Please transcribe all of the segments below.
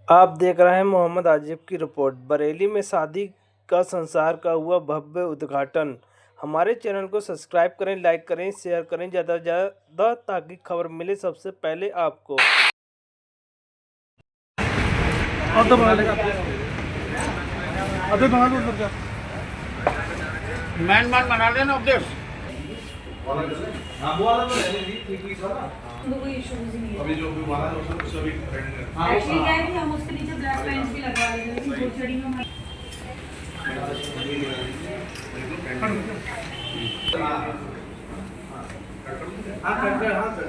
आप देख रहे हैं मोहम्मद आजिब की रिपोर्ट। बरेली में शादी का संसार का हुआ भव्य उद्घाटन। हमारे चैनल को सब्सक्राइब करें, लाइक करें, शेयर करें ज़्यादा से ज़्यादा ताकि खबर मिले सबसे पहले आपको। मैन मान बना लेना अपडेट। हाँ वो वाला तो रहने दी ठीक ही था ना। तो कोई इश्यूज नहीं है। अभी जो भी वाला है उसमें कुछ अभी ट्रेंड है। एक्चुअली क्या है कि हम उसके नीचे ब्लैक पेंट्स भी लगवा लेते हैं, लेकिन छोटी में हमारे हाँ कर हाँ कर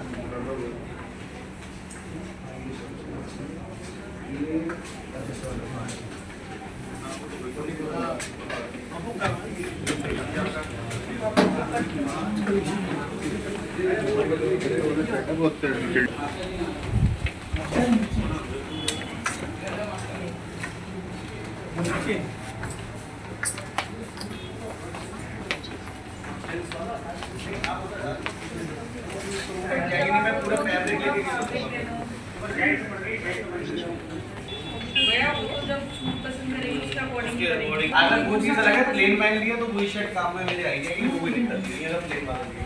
भैया वो तो जब सूट पसंद करेंगे उसके अकॉर्डिंग करेंगे। अगर वो चीज़ अलग है, प्लेन मैन लिया तो वही शर्ट काम में मेरे आई जाएगी, वो कोई दिक्कत नहीं है। अगर प्लेन वाला लिया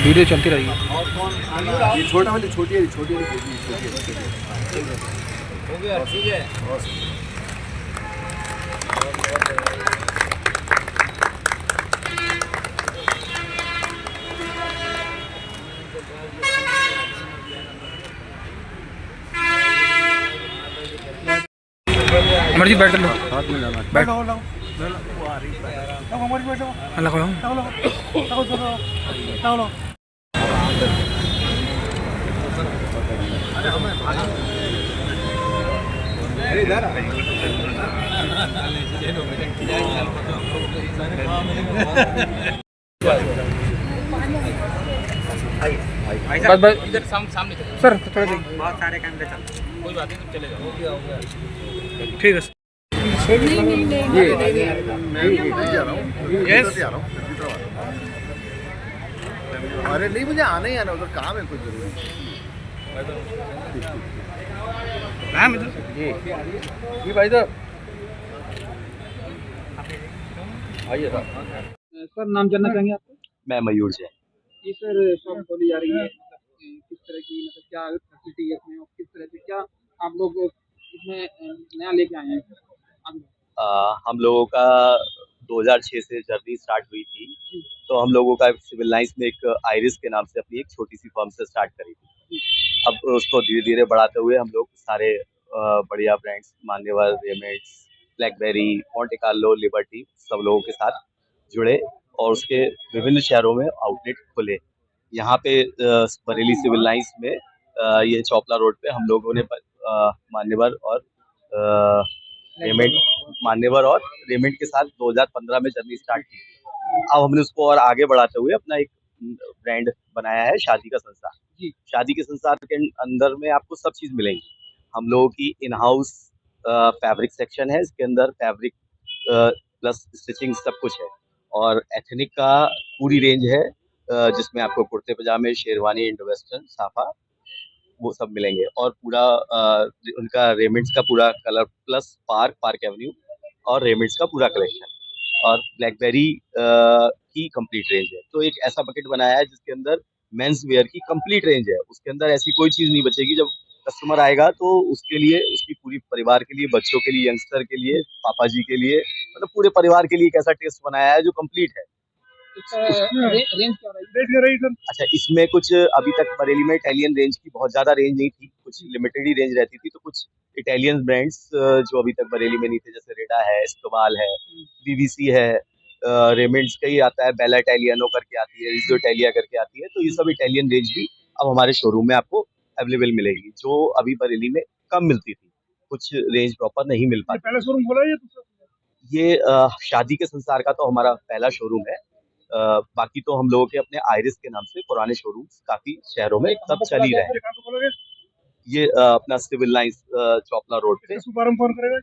वीडियो चलती रहेगी। ये छोटा वाली छोटी वाली छोटी वाली हो गया, ठीक है। मर्जी बैठ लो, हाथ में जाना बैठ लो। बस इधर सामने चलो सर, थोड़ा देखिए। बहुत सारे कैमरे चल, कोई बात नहीं, चले जाओ। ठीक है सर। अरे नहीं, मुझे आना ही आना, उधर काम है कुछ जरूरी। जी भाई साहब आइए सर। सर नाम जानना चाहेंगे आपको? मैं मयूर जैन। जी सर, शॉप खोली जा रही है, किस तरह की, मतलब क्या फैसिलिटी है इसमें और किस तरह से क्या आप लोग इसमें नया लेके आए हैं आप लोग? हम लोगों का 2006 से जर्नी स्टार्ट हुई थी। तो हम लोगों का सिविल लाइंस में एक आइरिस के नाम से अपनी एक छोटी सी फर्म से स्टार्ट करी थी। अब उसको धीरे धीरे बढ़ाते हुए हम लोग सारे बढ़िया ब्रांड्स, मान्यवर, रेमेड्स, ब्लैकबेरी, मॉन्टे कार्लो, लिबर्टी, सब लोगों के साथ जुड़े और उसके विभिन्न शहरों में आउटलेट खुले। यहाँ पे बरेली सिविल लाइंस में ये चौपला रोड पे हम लोगों ने मान्यवर और रेमेंड मान्यवर और रेमेंड के साथ 2015 में जर्नी स्टार्ट की। अब हमने उसको और आगे बढ़ाते हुए अपना एक ब्रांड बनाया है, शादी का संसार। शादी के संसार के अंदर में आपको सब चीज मिलेंगी। हम लोगों की इन हाउस फैब्रिक सेक्शन है, इसके अंदर फैब्रिक प्लस स्टिचिंग सब कुछ है। और एथनिक का पूरी रेंज है, जिसमें आपको कुर्ते पजामे, शेरवानी, इंडो वेस्टर्न, साफा, वो सब मिलेंगे। और पूरा उनका रेमेंड्स का पूरा कलर प्लस पार्क एवेन्यू और रेमेंड्स का पूरा कलेक्शन और ब्लैकबेरी की कंप्लीट रेंज है। तो एक ऐसा बकेट बनाया है जिसके अंदर मेंस वेयर की कंप्लीट रेंज है। उसके अंदर ऐसी कोई चीज नहीं बचेगी। जब कस्टमर आएगा तो उसके लिए, उसकी पूरी परिवार के लिए, बच्चों के लिए, यंगस्टर के लिए, पापा जी के लिए, मतलब पूरे परिवार के लिए एक ऐसा टेस्ट बनाया है जो कंप्लीट है। रेंज क्या रही सर? अच्छा, इसमें कुछ अभी तक बरेली में इटालियन रेंज की बहुत ज्यादा रेंज नहीं थी, कुछ लिमिटेड ही रेंज रहती थी। तो कुछ इटालियन ब्रांड्स जो अभी तक बरेली में नहीं थे, जैसे रेडा है, एस्कोबाल है, बीवीसी है, रेमेंड्स का ही आता है, बेला इटालियनो करके आती है, रिजो इटालिया करके आती है। तो ये सब इटालियन रेंज भी अब हमारे शोरूम में आपको अवेलेबल मिलेगी, जो अभी बरेली में कम मिलती थी। कुछ रेंज प्रॉपर नहीं मिल पाती। पहला शोरूम खोला है ये शादी के संसार का तो हमारा पहला शोरूम है। बाकी तो हम लोगों के अपने आइरिस के नाम से पुराने शोरूम काफी शहरों में तब चल ही रहे हैं। ये अपना सिविल लाइंस चौपला रोड पे शुभारंभ कौन करेगा?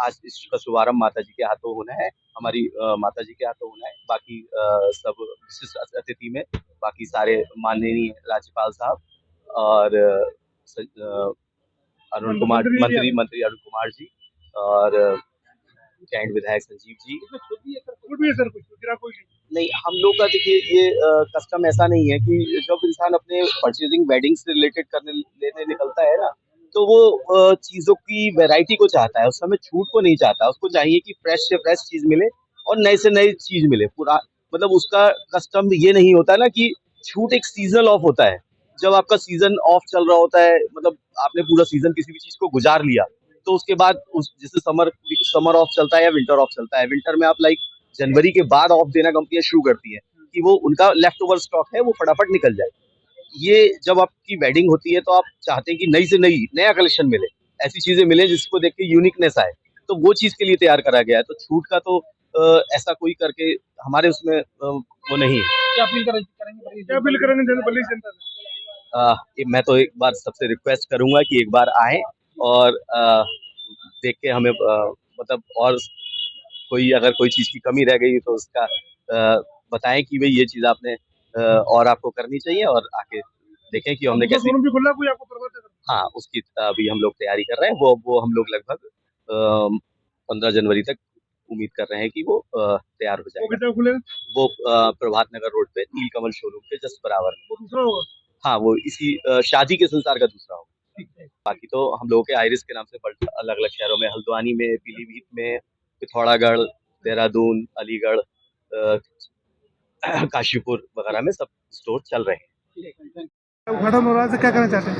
आज इसका शुभारंभ माता जी के हाथों होना है, हमारी माता जी के हाथों होना है। बाकी सब विशिष्ट अतिथि में बाकी सारे माननीय राज्यपाल साहब और अरुण कुमार मंत्री अरुण कुमार जी और कैंट विधायक संजीव जी। नहीं, हम लोग का देखिए ये कस्टम ऐसा नहीं है कि जब इंसान अपने परचेजिंग वेडिंग से रिलेटेड करने लेने निकलता है ना, तो वो चीजों की वैरायटी को चाहता है, उस समय छूट को नहीं चाहता। उसको चाहिए कि फ्रेश से फ्रेश चीज मिले और नए से नई चीज मिले। पूरा मतलब उसका कस्टम ये नहीं होता ना कि छूट एक सीजनल ऑफ होता है। जब आपका सीजन ऑफ चल रहा होता है, मतलब आपने पूरा सीजन किसी भी चीज को गुजार लिया, तो उसके बाद उस जैसे समर ऑफ चलता है या विंटर ऑफ चलता है, विंटर में आप लाइक जनवरी के बाद ऑफ देना कंपनियां शुरू करती हैं कि वो उनका लेफ्ट ओवर स्टॉक है वो फटाफट निकल जाए। ये जब आपकी वेडिंग होती है तो आप चाहते हैं कि नई से नया कलेक्शन मिले, ऐसी चीजें मिले जिसको देख के यूनिकनेस आए, तो वो चीज के लिए तैयार करा गया है। तो छूट का तो ऐसा कोई करके हमारे उसमें वो नहीं है। क्या अपील करेंगे बल्ली जनता से? मैं तो एक बार सबसे रिक्वेस्ट करूंगा कि एक बार आए और देख के हमें मतलब और अगर कोई चीज की कमी रह गई तो उसका बताएं कि भाई ये चीज आपने और आपको करनी चाहिए, और आके देखें कि हमने कैसे भी खुला कोई आपको प्रवर्तक? हाँ, उसकी अभी हम लोग तैयारी कर रहे हैं। वो हम लोग लगभग 15 जनवरी तक उम्मीद कर रहे हैं कि वो तैयार हो जाएगा। वो खुलेगा? वो प्रभात नगर रोड पे नीलकमल शोरूम के जस्ट बराबर में। वो दूसरा होगा? हाँ, वो इसी शादी के संसार का दूसरा होगा। बाकी तो हम लोगों के आइरिस के नाम से अलग अलग शहरों में, हल्द्वानी में, पीलीभीत में, पिथौरागढ़, देहरादून, अलीगढ़, काशीपुर वगैरह में सब स्टोर चल रहे हैं। उद्घाटन हो रहा है, क्या कहना चाहते हैं?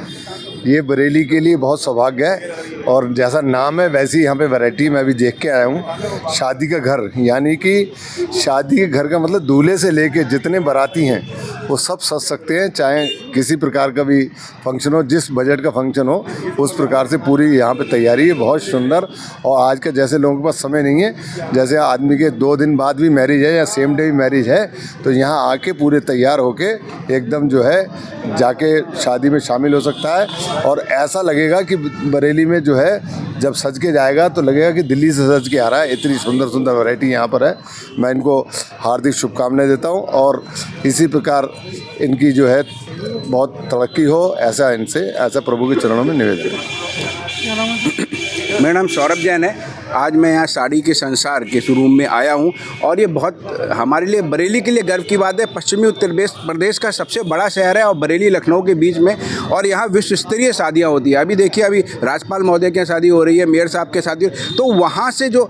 ये बरेली के लिए बहुत सौभाग्य है, और जैसा नाम है वैसी यहाँ पे वैरायटी मैं भी देख के आया हूँ। शादी का घर, यानी कि शादी के घर का मतलब दूल्हे से लेके जितने बाराती हैं वो सब सज सकते हैं, चाहे किसी प्रकार का भी फंक्शन हो, जिस बजट का फंक्शन हो उस प्रकार से पूरी यहाँ पे तैयारी है। बहुत सुंदर। और आज के जैसे लोगों के पास समय नहीं है, जैसे आदमी के 2 दिन बाद भी मैरिज है या सेम डे भी मैरिज है, तो यहाँ आके पूरे तैयार होके एकदम जो है जाके शादी में शामिल हो सकता है। और ऐसा लगेगा कि बरेली में जो है जब सज के जाएगा तो लगेगा कि दिल्ली से सज के आ रहा है। इतनी सुंदर सुंदर वैरायटी यहाँ पर है। मैं इनको हार्दिक शुभकामनाएं देता हूँ, और इसी प्रकार इनकी जो है बहुत तरक्की हो, ऐसा प्रभु के चरणों में निवेदन है। मेरा नाम सौरभ जैन है। आज मैं यहाँ साड़ी के संसार के शोरूम में आया हूँ, और ये बहुत हमारे लिए, बरेली के लिए गर्व की बात है। पश्चिमी उत्तर प्रदेश का सबसे बड़ा शहर है और बरेली लखनऊ के बीच में, और यहाँ विश्व स्तरीय शादियाँ होती है। अभी देखिए, अभी राज्यपाल महोदय की शादी हो रही है, मेयर साहब के शादी, तो वहाँ से जो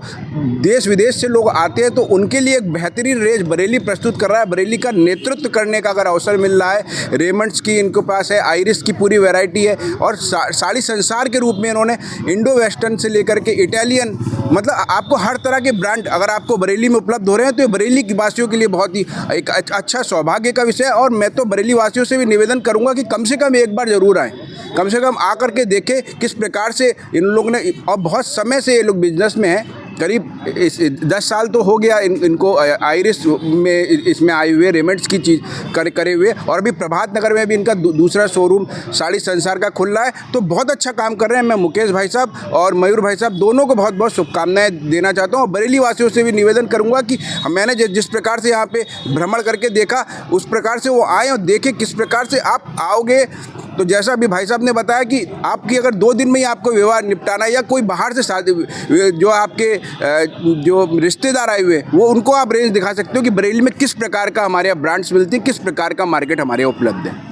देश विदेश से लोग आते हैं तो उनके लिए एक बेहतरीन रेंज बरेली प्रस्तुत कर रहा है। बरेली का नेतृत्व करने का अगर अवसर मिल रहा है, रेमंड्स की इनके पास है, आइरिस की पूरी वैरायटी है, और साड़ी संसार के रूप में इन्होंने इंडो वेस्टर्न से लेकर के इटालियन, मतलब आपको हर तरह के ब्रांड अगर आपको बरेली में उपलब्ध हो रहे हैं तो ये बरेली की वासियों के लिए बहुत ही एक अच्छा सौभाग्य का विषय है। और मैं तो बरेली वासियों से भी निवेदन करूंगा कि कम से कम एक बार ज़रूर आएँ, कम से कम आकर के देखें किस प्रकार से इन लोगों ने, और बहुत समय से ये लोग बिजनेस में हैं, करीब 10 साल तो हो गया इनको आइरिस में इसमें आए हुए, रेमंड्स की चीज़ करे हुए, और अभी प्रभात नगर में भी इनका दूसरा शोरूम साड़ी संसार का खुल रहा है। तो बहुत अच्छा काम कर रहे हैं। मैं मुकेश भाई साहब और मयूर भाई साहब दोनों को बहुत बहुत शुभकामनाएं देना चाहता हूँ। और बरेली वासियों से भी निवेदन करूँगा कि मैंने जिस प्रकार से यहाँ पे भ्रमण करके देखा, उस प्रकार से वो आएँ और देखें किस प्रकार से आप आओगे। तो जैसा अभी भाई साहब ने बताया कि आपकी अगर 2 दिन में ही आपको व्यवहार निपटाना है, या कोई बाहर से शादी जो आपके जो रिश्तेदार आए हुए वो उनको आप रेंज दिखा सकते हो कि बरेली में किस प्रकार का हमारे यहाँ ब्रांड्स मिलती हैं, किस प्रकार का मार्केट हमारे यहाँ उपलब्ध है।